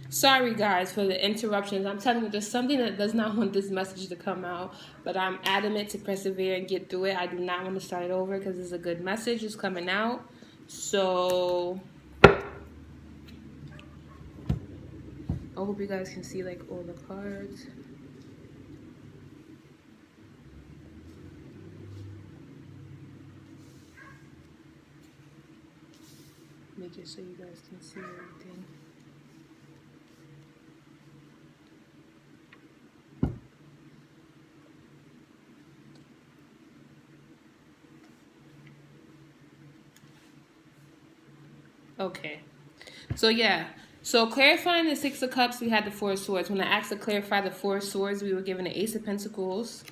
Sorry, guys, for the interruptions. I'm telling you, there's something that does not want this message to come out, but I'm adamant to persevere and get through it. I do not want to start over because it's a good message. It's coming out. So, I hope you guys can see like all the cards. Make it so you guys can see everything. Okay. So yeah. So clarifying the Six of Cups, we had the Four of Swords. When I asked to clarify the Four of Swords, we were given the Ace of Pentacles,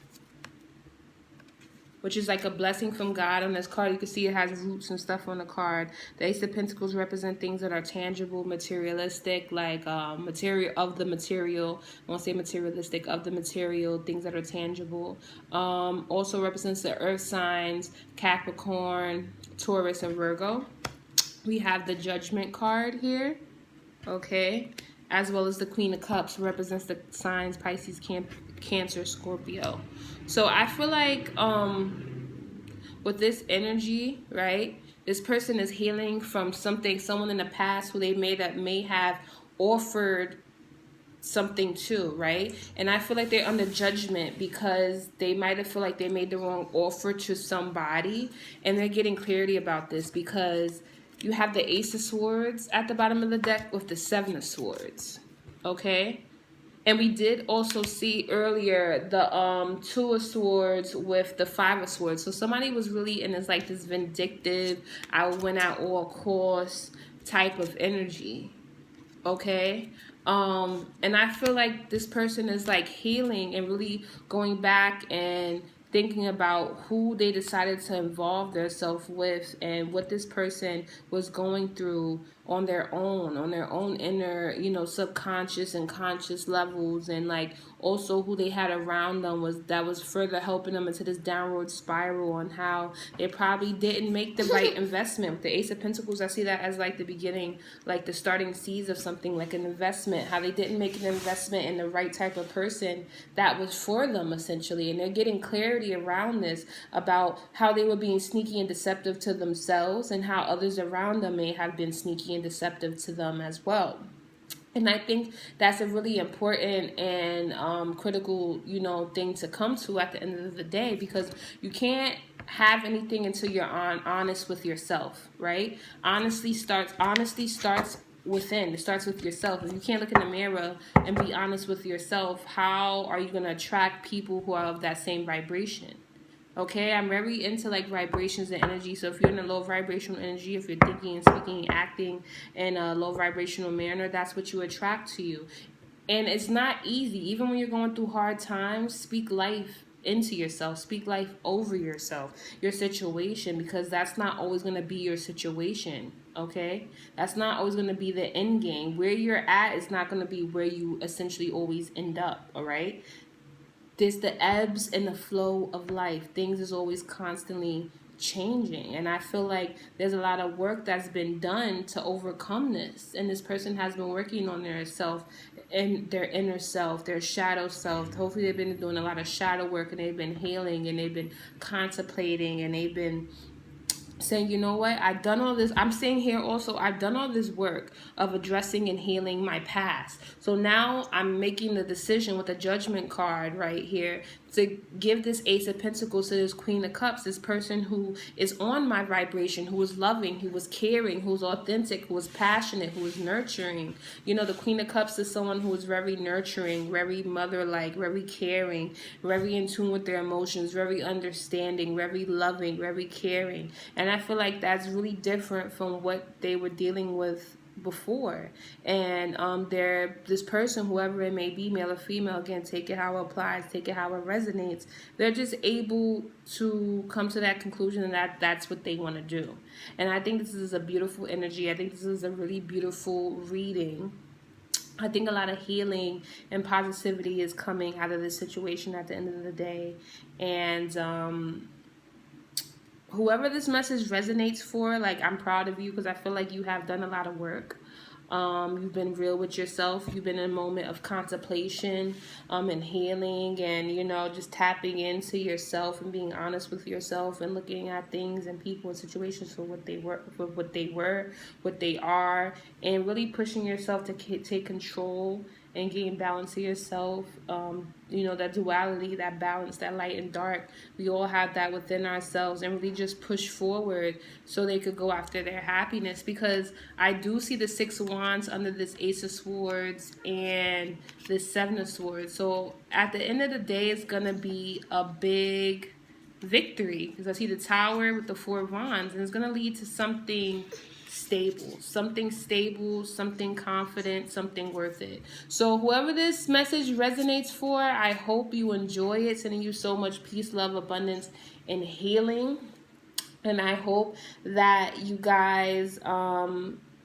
which is like a blessing from God. On this card, you can see it has roots and stuff on the card. The Ace of Pentacles represent things that are tangible, materialistic, like material of the material. I won't say materialistic, of the material, things that are tangible. Also represents the earth signs, Capricorn, Taurus, and Virgo. We have the Judgment card here, okay, as well as the Queen of Cups, represents the signs Pisces, Cancer, Scorpio. So I feel like with this energy, right, this person is healing from someone in the past who they may have offered something too, right? And I feel like they're under judgment because they might have feel like they made the wrong offer to somebody, and they're getting clarity about this because you have the Ace of Swords at the bottom of the deck with the Seven of Swords, okay? And we did also see earlier the Two of Swords with the Five of Swords. So somebody was really in this vindictive, I will win at all costs type of energy, okay? And I feel like this person is like healing and really going back and thinking about who they decided to involve themselves with and what this person was going through on their own inner, subconscious and conscious levels, and like also who they had around them was further helping them into this downward spiral on how they probably didn't make the right investment. With the Ace of Pentacles, I see that as like the beginning, like the starting seeds of something, like an investment, how they didn't make an investment in the right type of person that was for them essentially. And they're getting clarity around this about how they were being sneaky and deceptive to themselves, and how others around them may have been sneaky and deceptive to them as well. And I think that's a really important and critical, thing to come to at the end of the day, because you can't have anything until you're honest with yourself, right? Honesty starts within. It starts with yourself. If you can't look in the mirror and be honest with yourself, how are you going to attract people who are of that same vibration? Okay, I'm very into like vibrations and energy. So if you're in a low vibrational energy, if you're thinking and speaking and acting in a low vibrational manner, that's what you attract to you. And it's not easy. Even when you're going through hard times, speak life into yourself. Speak life over yourself, your situation, because that's not always going to be your situation. Okay, that's not always going to be the end game. Where you're at is not going to be where you essentially always end up. All right, there's the ebbs and the flow of life. Things is always constantly changing, and I feel like there's a lot of work that's been done to overcome this, and this person has been working on their self and their inner self, their shadow self. Hopefully they've been doing a lot of shadow work, and they've been healing, and they've been contemplating, and they've been saying, you know what, I've done all this. I'm saying here also, I've done all this work of addressing and healing my past. So now I'm making the decision with the Judgment card right here to give this Ace of Pentacles to this Queen of Cups, this person who is on my vibration, who is loving, who is caring, who is authentic, who is passionate, who is nurturing. The Queen of Cups is someone who is very nurturing, very mother-like, very caring, very in tune with their emotions, very understanding, very loving, very caring. And I feel like that's really different from what they were dealing with before. And they're this person, whoever it may be, male or female, again, take it how it applies, take it how it resonates, they're just able to come to that conclusion that that's what they want to do. And I think this is a beautiful energy. I think this is a really beautiful reading. I think a lot of healing and positivity is coming out of this situation at the end of the day. And whoever this message resonates for, like, I'm proud of you, because I feel like you have done a lot of work. You've been real with yourself. You've been in a moment of contemplation, and healing, and just tapping into yourself and being honest with yourself and looking at things and people and situations for what they are, and really pushing yourself to take control and gain balance to yourself. That duality, that balance, that light and dark, we all have that within ourselves, and really just push forward so they could go after their happiness. Because I do see the Six of Wands under this Ace of Swords and this Seven of Swords. So at the end of the day, it's going to be a big victory, because I see the Tower with the Four of Wands, and it's going to lead to stable, something confident, something worth it. So whoever this message resonates for, I hope you enjoy it. Sending you so much peace, love, abundance, and healing. And I hope that you guys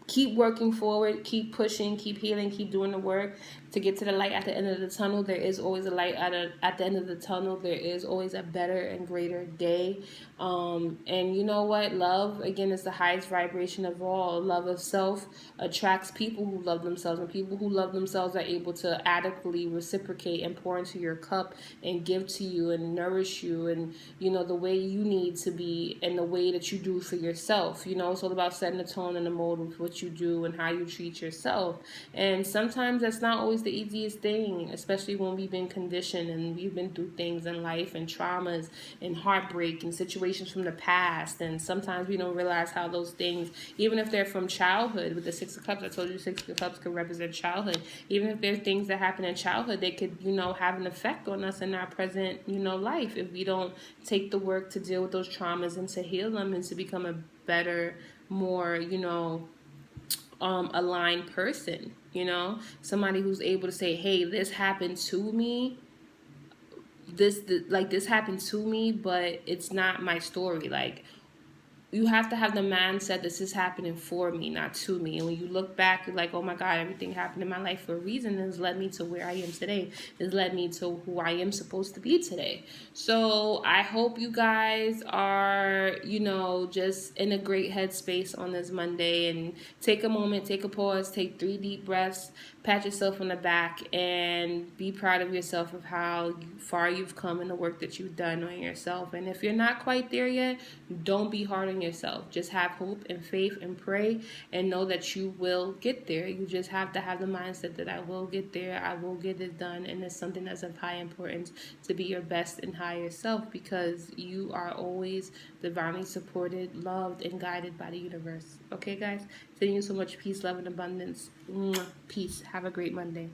keep working forward, keep pushing, keep healing, keep doing the work to get to the light at the end of the tunnel. There is always a light at the end of the tunnel. There is always a better and greater day. And you know what? Love, again, is the highest vibration of all. Love of self attracts people who love themselves, and people who love themselves are able to adequately reciprocate and pour into your cup and give to you and nourish you, and the way you need to be and the way that you do for yourself. It's all about setting the tone and the mode with what you do and how you treat yourself. And sometimes that's not always the easiest thing, especially when we've been conditioned and we've been through things in life and traumas and heartbreak and situations from the past. And sometimes we don't realize how those things, even if they're from childhood, with the Six of Cups, I told you Six of Cups could represent childhood. Even if they're things that happen in childhood, they could, have an effect on us in our present, life, if we don't take the work to deal with those traumas and to heal them and to become a better, more, aligned person. Somebody who's able to say, hey, this happened to me, this happened to me, but it's not my story. Like, you have to have the mindset, this is happening for me, not to me. And when you look back, you're like, oh my God, everything happened in my life for a reason. And it's led me to where I am today. It's led me to who I am supposed to be today. So I hope you guys are, just in a great headspace on this Monday. And take a moment, take a pause, take 3 deep breaths, pat yourself on the back, and be proud of yourself of how far you've come and the work that you've done on yourself. And if you're not quite there yet, don't be hard on yourself. Just have hope and faith and pray, and know that you will get there. You just have to have the mindset that I will get there, I will get it done, and it's something that's of high importance to be your best and higher self, because you are always divinely supported, loved, and guided by the universe. Okay, guys? Sending you so much peace, love, and abundance. Mwah. Peace. Have a great Monday.